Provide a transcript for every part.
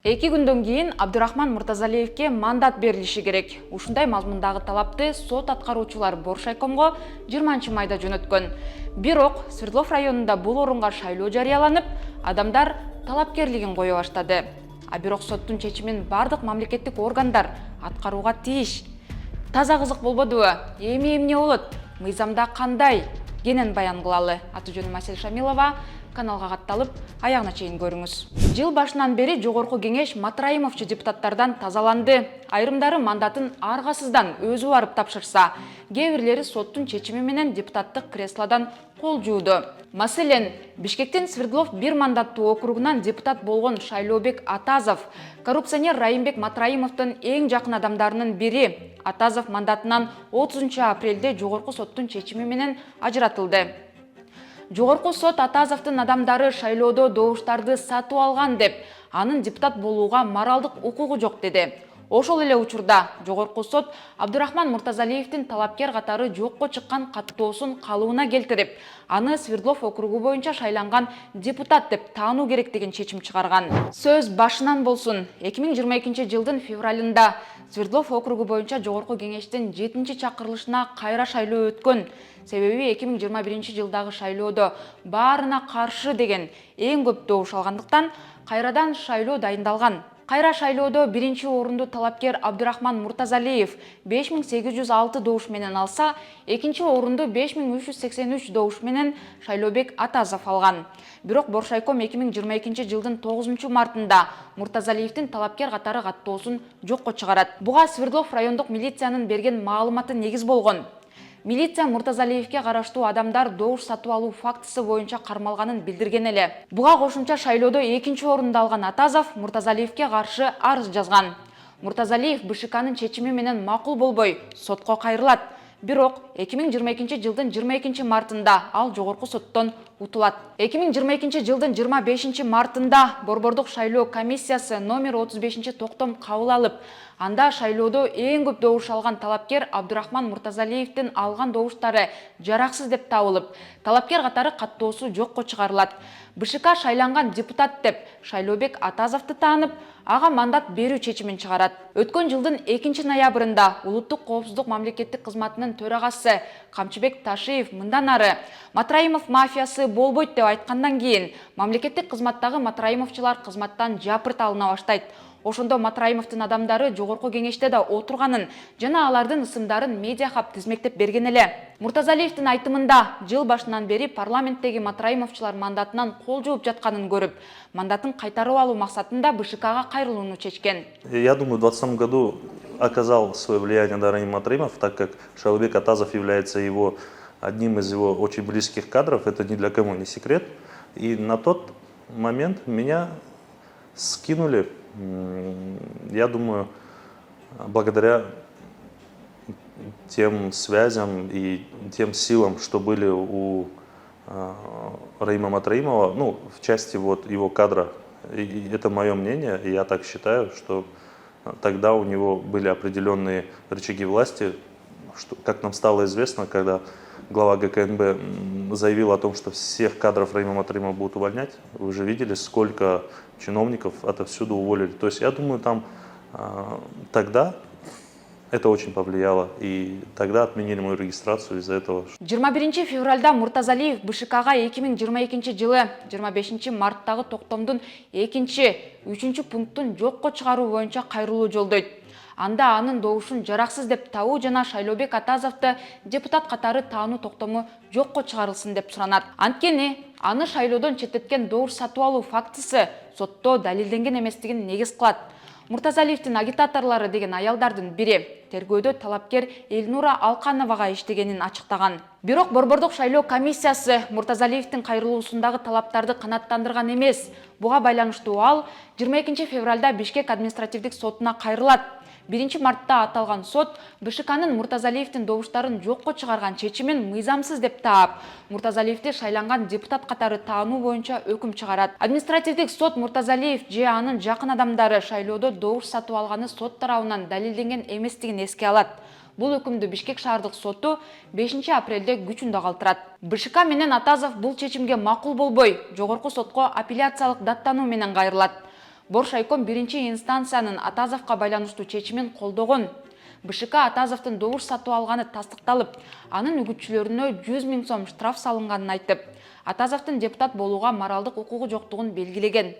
2 күндөн кийин Абдурахман Муртазалиевке мандат берилиши керек. Ушундай мазмундагы талапты сот аткаруучулар Боршайкомго 20 майда жөнөткөн. Бирок Свердлов районунда бул орунга шайлоо жарыяланып, адамдар талапкерлигин кое баштады. Бирок соттун чечимин бардык мамлекеттик органдар аткарууга тийиш. Таза кызык болбодубу? Эми эмне болот? Мыйзамда кандай? Кенен баян кылалы. Аты жөнүм Асель Шамилова. Каналга катталып, аягына чейин көрүңүз. Жыл башынан бери жогорку кеңеш Матраимовчу депутаттардан тазаланды. Айрымдары мандатын аргасыздан өзү барып тапшырса, кээ бирлери соттун чечими менен депутаттык креслодан кол жууду. Маселен, Бишкектин Свердлов 1 мандаттуу округунан депутат болгон Шайлообек Атазов, коррупционер Райымбек Матраимовдун эң жакын адамдарынын бири. Атазов мандатынан 30 апрелде жогорку соттун чечими менен ажыратылды. Жогорку сот Атазовдун адамдары шайлоодо добуштарды сатып алган деп, анын депутат болууга моралдык укугу жок деди. Ошол эле учурда жогорку сот Абдурахман Муртазалиевдин талапкер катары жокко чыккан каттоосун калыбына келтирип, аны Свердлов округу боюнча шайланган депутат деп таануу керек деген чечим чыгарган. Сөз башынан болсун. 2022 жылдын февралында Свердлов округу боюнча жогорку кеңештин 7-чакырылышына кайра шайлоо өткөн. Себеби 2021 жылдагы шайлоодо баарына каршы деген эң көп добуш алгандыктан кайрадан шайлоо дайындалган. Кайра шайлоодо 1 орунду талапкер Абдурахман Муртазалиев 5806 добуш менен алса, 2 орунду 5383 добуш менен Шайлообек Атазов алган. Бирок Боршайком 2022 жылдын 9 мартында Муртазалиевдин талапкер катары каттоосун жокко чыгарат. Буга Свердлов райондук милициянын берген маалыматы негиз болгон. Милиция Муртазалиевке караштуу адамдар добуш сатып алуу фактысы боюнча кармалганын билдирген эле. Буга кошумча шайлоодо 2 орунду алган Атазов Муртазалиевке каршы арыз жазган. Муртазалиев БШКнын чечими менен макул болбой сотко кайрылат. Бирок 2022 жылдын 22 мартында ал жогорку соттон утулат. 2022 жылдын 25 мартында Борбордук шайлоо комиссиясы номер 35 токтом кабыл алып, анда шайлоодо эң көп добуш алган талапкер Абдурахман Муртазалиевдин алган добуштары жараксыз деп табылып, талапкер катары каттоосу жокко чыгарылат. БШК шайланган депутат деп Шайлообек Атазовду таанып, ага мандат берүү чечимин чыгарат. Өткөн жылдын 2 ноябрында Улуттук коопсуздук мамлекеттик кызматынын төрагасы Камчыбек Ташиев мындан ары Матраимов мафиясы болбойт деп айткандан кийин мамлекеттик кызматтагы Матраимовчулар кызматтан жапырт алына баштайт. Ошондо Матраимовдун адамдары жогорку кеңеште да отурганын жана алардын ысымдарын медиахаб тизмектеп берген эле. Муртазалиевдин айтымында жыл башынан бери парламенттеги Матраимовчулар мандатынан кол жууп жатканын көрүп, мандатын кайтарып алуу максатында БШКга кайрылууну чечкен. Я думаю, в 2020 году оказал свое влияние на Раим Матраимов, так как Шайлообек Атазов является одним из его очень близких кадров, это ни для кого не секрет. И на тот момент меня скинули, я думаю, благодаря тем связям и тем силам, что были у Раима Матраимова, ну, в части вот его кадра. И это мое мнение, и я так считаю, что тогда у него были определенные рычаги власти, что, как нам стало известно, когда глава ГКНБ заявил о том, что всех кадров Раима Матраимова будут увольнять. Вы же видели, сколько чиновников отовсюду уволили. То есть я думаю, там тогда это очень повлияло, и тогда отменили мою регистрацию из-за этого. 21 февральда Муртазалиев БШКга 2022 жылы 25 марттагы токтомдун 2-3 пунктун жокко чыгаруу боюнча кайрылуу жолдойт. Анда анын добушун жараксыз деп табуу жана Шайлообек Атазовду депутат катары таануу токтому жокко чыгарылсын деп суранат. Анткени аны шайлоодон четтеткен добуш сатып алуу фактысы сотто далилденген эместигин негиз кылат. Муртазалиевдин агитаторлору деген аялдардын бири тергөөдө талапкер Элнура Алкановага иштегенин ачыктаган. Бирок Борбордук шайлоо комиссиясы Муртазалиевдин кайрылуусундагы талаптарды канааттандырган эмес. Буга байланыштуу ал 22 февралда Бишкек административдик сотуна кайрылат. 1 мартта аталган сот БШКнын Муртазалиевдин добуштарын жокко чыгарган чечимин мыйзамсыз деп таап, Муртазалиевди шайланган депутат катары таануу боюнча өкүм чыгарат. Административдик сот Муртазалиев же анын жакын адамдары шайлоодо добуш сатып алганы сот тарабынан далилденген эместигин эске алат. Бул өкүмдү Бишкек шаардык соту 5 апрелде күчүндө калтырат. БШК менен Атазов бул чечимге макул болбой, жогорку сотко апелляциялык даттануу менен кайрылат. Боршайком биринчи инстанциянын Атазовго байланыштуу чечимин колдогон. БШК Атазовдун добуш сатып алганы тастыкталып, анын үгүтчүлөрүнө 100 000 сом штраф салынганын айтып, Атазовдун депутат болууга моралдык укугу жоктугун белгилеген.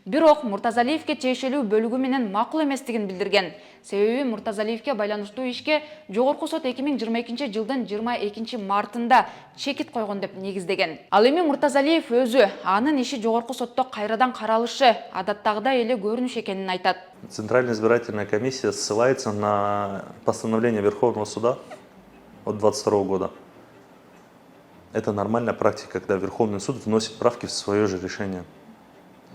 Бирок Муртазалиевке тиешелүү бөлүгү менен макул эместигин билдирген. Себеби Муртазалиевке байланыштуу ишке Жогорку сот 2022 жылдын 22 мартында чекит койгон деп негиздеген. Ал эми Муртазалиев өзү анын иши Жогорку сотто кайрадан каралышы адаттагыдай эле көрүнүш экенин айтат. Центральная избирательная комиссия ссылается на постановление Верховного суда от 2022 года. Это нормальная практика, когда Верховный суд вносит правки в свое же решение.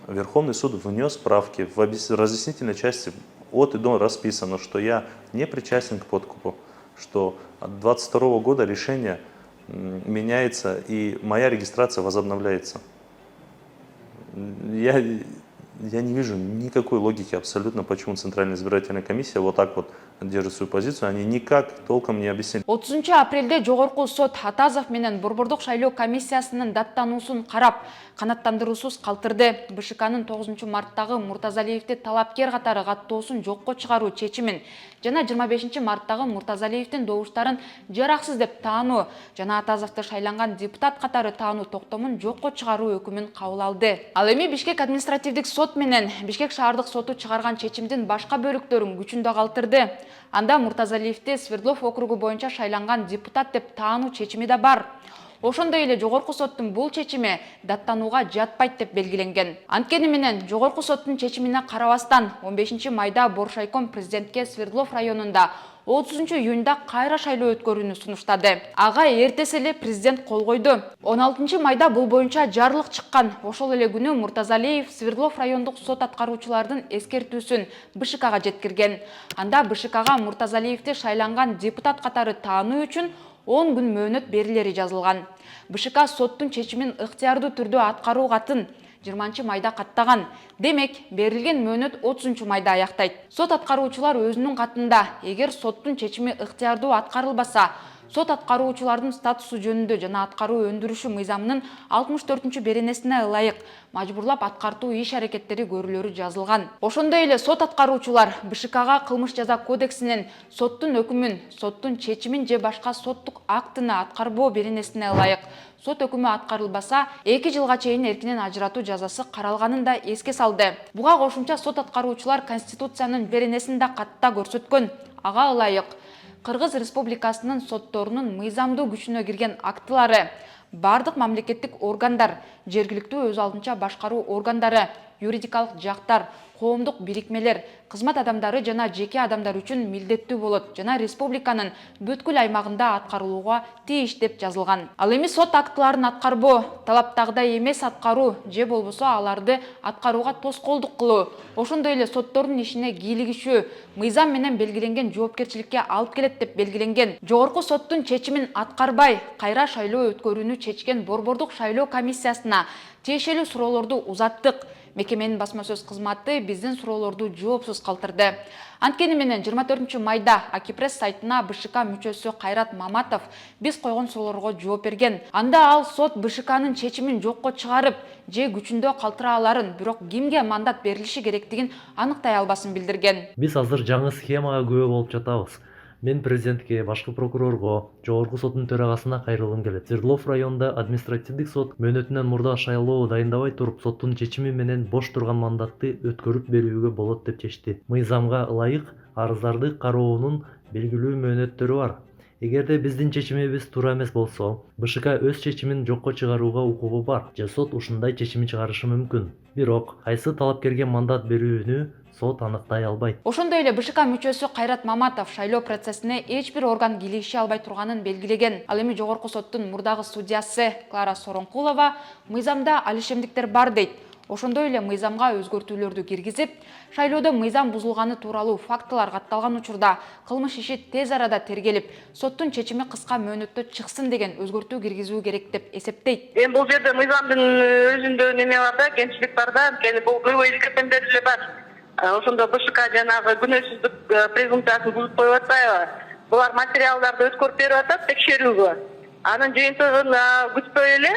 Верховный суд внес правки. В разъяснительной части от и до расписано, что я не причастен к подкупу, что от 2022 года решение меняется и моя регистрация возобновляется. Я не вижу никакой логики абсолютно, почему Центральная избирательная комиссия вот так вот держит свою позицию. Они никак толком не объяснили. 30 апрелде Жогорку сот Атазов менен Борбордук шайлоо комиссиясынын даттануусун карап, канаттандыруусуз калтырды. БШКнын 9 марттагы Муртазалиевди талапкер катары каттоосун жокко чыгаруу чечимин жана 25 марттагы Муртазалиевдин добуштарын жараксыз деп таануу жана Атазовду шайланган депутат катары таануу токтомун жокко чыгаруу өкүмүн кабыл алды. Ал эми Бишкек административдик сот менен Бишкек шаардык соту чыгарган чечимдин башка бөлүктөрүн күчүндө калтырды. Анда Муртазалиевди Свердлов округу боюнча шайланган депутат деп таануу чечими да бар. Ошондой эле Жогорку соттун бул чечими даттанууга жатпайт деп белгиленген. Анткени менен Жогорку соттун чечимине карабастан 15 майда Боршайком президентке Свердлов районунда 30 июнда кайра шайлоо өткөрүүнү сунуштады. Ага эртеси эле президент кол койду. 16 майда бул боюнча жарлык чыккан. Ошол эле күнү Муртазалиев Свердлов райондук сот аткаруучулардын эскертүүсүн БШКга жеткирген. Анда БШКга Муртазалиевди шайланган депутат катары таануу үчүн 10 күн мөөнөт берилери жазылган. БШК соттун чечимин ыктыярдуу түрдө аткаруу катын 20 майда каттаган. Демек, берилген мөөнөт 30 майда аяктайт. Сот аткаруучулар өзүнүн катында, эгер соттун чечими ыктыярдуу аткарылбаса, сот аткаруучулардын статусу жөнүндө жана аткаруу өндүрүшү мыйзамынын 64-беренесине ылайык мажбурлап аткартуу иш-аракеттери көрүлөрү жазылган. Ошондой эле сот аткаруучулар БШКга кылмыш жаза кодексинин соттун өкүмүн, соттун чечимин же башка соттук актыны аткарбоо беренесине ылайык сот өкүмү аткарылбаса 2 жылга чейин эркинен ажыратуу жазасы каралганын да эске салды. Буга кошумча сот аткаруучулар Конституциянын беренесин да катта көрсөткөн. Ага ылайык Кыргыз Республикасынын сотторунун мыйзамдуу күчүнө кирген актылары, бардык мамлекеттик органдар, жергиликтүү өз алдынча башкаруу органдары, юридикалык жактар, коомдук бирикмелер, кызмат адамдары жана жеке адамдар үчүн милдеттүү болот жана республиканын бүткүл аймагында аткарылууга тийиш деп жазылган. Ал эми сот актыларын аткарбоо, талаптагыдай эмес аткаруу же болбосо аларды аткарууга тоскоолдук кылуу, ошондой эле соттордун ишине кийлигишүү мыйзам менен белгиленген жоопкерчиликке алып келет деп белгиленген. Жогорку соттун чечимин аткарбай, кайра шайлоо өткөрүүнү чечкен Борбордук шайлоо комиссиясына тиешелүү суроолорду узаттык. Мекеменин басма сөз кызматы биздин суроолорду жоопсуз калтырды. Анткени менен 24 майда Акипресс сайтына БШК мүчөсү Кайрат Маматов биз койгон суроолорго жооп берген. Анда ал сот БШКнын чечимин жокко чыгарып, же күчүндө калтыра аларын, бирок кимге мандат берилиши керектигин аныктай албасын билдирген. Биз азыр жаңы схемага күбө болуп жатабыз. Мен президентке, башкы прокурорго, Жогорку соттун төрагасына кайрылгым келет. Свердлов районунда административдик сот мөөнөтүнөн мурда шайлоо дайындабай туруп, соттун чечими менен бош турган мандатты өткөрүп берүүгө болот деп чечти. Мыйзамга ылайык арыздарды кароонун белгилүү мөөнөттөрү бар. Эгерде биздин чечимибиз туура эмес болсо, БШК өз чечимин жокко чыгарууга укугу бар, же сот ушундай чечим чыгарышы мүмкүн. Бирок кайсы талапкерге мандат берүүнү сот аныктай албайт. Ошондой эле БШК мүчөсү Кайрат Маматов шайлоо процессине эч бир орган кийлигише албай турганын белгилеген. Ал эми Жогорку соттун мурдагы судьясы Клара Соронкулова мыйзамда алишемдиктер бар дейт. Ошондой эле мыйзамга өзгөртүүлөрдү киргизип, шайлоодо мыйзам бузулганы тууралуу фактылар катталган учурда кылмыш иши тез арада тергелип, соттун чечими кыска мөөнөттө чыксын деген өзгөртүү киргизүү керек деп эсептейт. Эми бул жерде мыйзамдын өзүндө неме бар да, кемчилик бар да, анткени бул көбөй эскертемдер деле бар. Ошондо БШК жанагы күнөөсүздүк презумпциясын бузуп коюп атпайбы? Булар материалдарды өткөрүп берип атат текшерүүгө. Анын жыйынтыгын күтпөй эле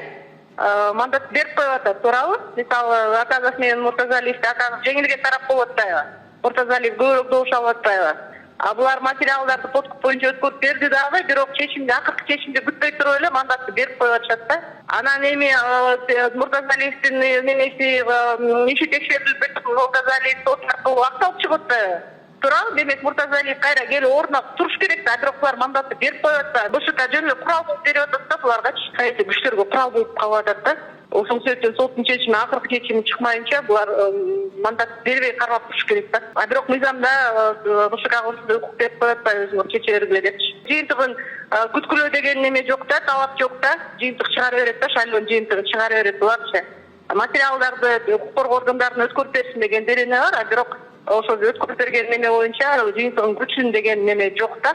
мандат берип коюп атат, туурабы? Мисалы, Атазов менен Муртазалиевди Атазов жеңилген тарап болуп атпайбы? Муртазалиев көбүрөөк добуш алып атпайбы? А булар материалдарды подкуп боюнча өткөрүп берди дагы, бирок чечимди, акыркы чечимди күтпөй туруп эле мандатты берип коюп атышат да. Анан эми Муртазалиевдин немеси иши текшерилип бүт, Муртазалиев сот аркылуу акталып чыгып атпайбы? Туурабы? Демек Муртазалиев кайра келип ордуна туруш керек да, бирок булар мандатты берип коюп атпайбы. БШК жөн эле курал болуп берип атат да, буларгачы саясий күчтөргө курал болуп калып атат да. Ошол себептен соттун чечими, акыркы чечими чыкмайынча булар мандат бербей кармап туруш керек да. А бирок мыйзамда БШКга ушундай укук берип коюп атпайбы, өзүңөр чече бергиле депчи. Жыйынтыгын күткүлөө деген неме жок да, талап жок да. Жыйынтык чыгара берет да, шайлоонун жыйынтыгын чыгара берет буларчы. Материалдарды укук коргоо органдарына өткөрүп берсин деген дерене бар, а бирок ошол өткөрүп берген неме боюнча жыйынтыгын күтсүн деген неме жок да.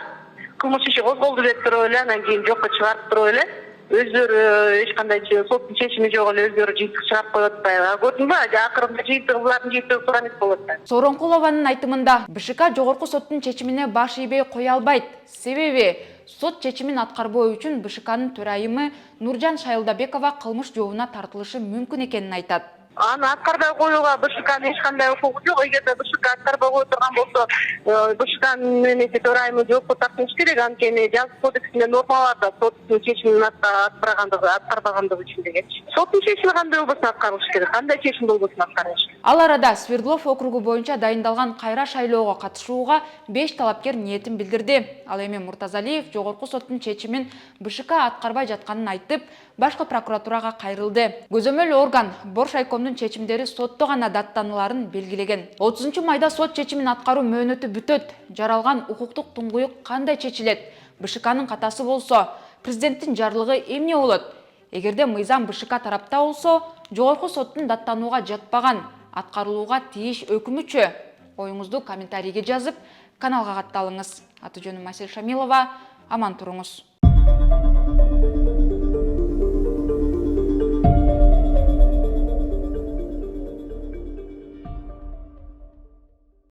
Кылмыш иши козголду деп туруп эле, анан кийин жокко чыгарып туруп эле өздөрү эч кандай соттун чечими жок эле өздөрү жыйынтык чыгарып коюп атпайбы? Көрдүңбү? Акырында жыйынтыгы булардын жыйынтыгы туура эмес болуп атат. Сооронкулованын айтымында БШК жогорку соттун чечимине баш ийбей кое албайт. Себеби сот чечимин аткарбоо үчүн БШКнын төрайымы Нуржан Шайылдабекова кылмыш жообуна тартылышы мүмкүн экенин айтат. Аны аткарбай коюуга БШКнын эч кандай укугу жок. Эгерде БШК аткарбай кое турган болсо, БШКнын немеси төрайымы жоопко тартылыш керек. Анткени жазык кодексинде норма бар да, соттун чечимин аткарбагандыгы үчүн дегенчи. Соттун чечими кандай болбосун аткарылыш керек, кандай чечим болбосун аткарылыш керек. Ал арада Свердлов округу боюнча дайындалган кайра шайлоого катышууга 5 талапкер ниетин билдирди. Ал эми Муртазалиев жогорку соттун чечимин БШК аткарбай жатканын айтып, башкы прокуратурага кайрылды. Көзөмөл орган Боршайкомдун чечимдери сотто гана даттануларын белгилеген. 30 майда сот чечимин аткаруу мөөнөтү бүтөт. Жаралган укуктук туңгуюк кандай чечилет? БШКнын катасы болсо, президенттин жарлыгы эмне болот? Эгерде мыйзам БШК тарапта болсо, жогорку соттун даттанууга жатпаган, аткарылууга тийиш өкүмүчү? Оюңузду комментарийге жазып, каналга катталыңыз. Аты жөнүм Асель Шамилова. Аман туруңуз.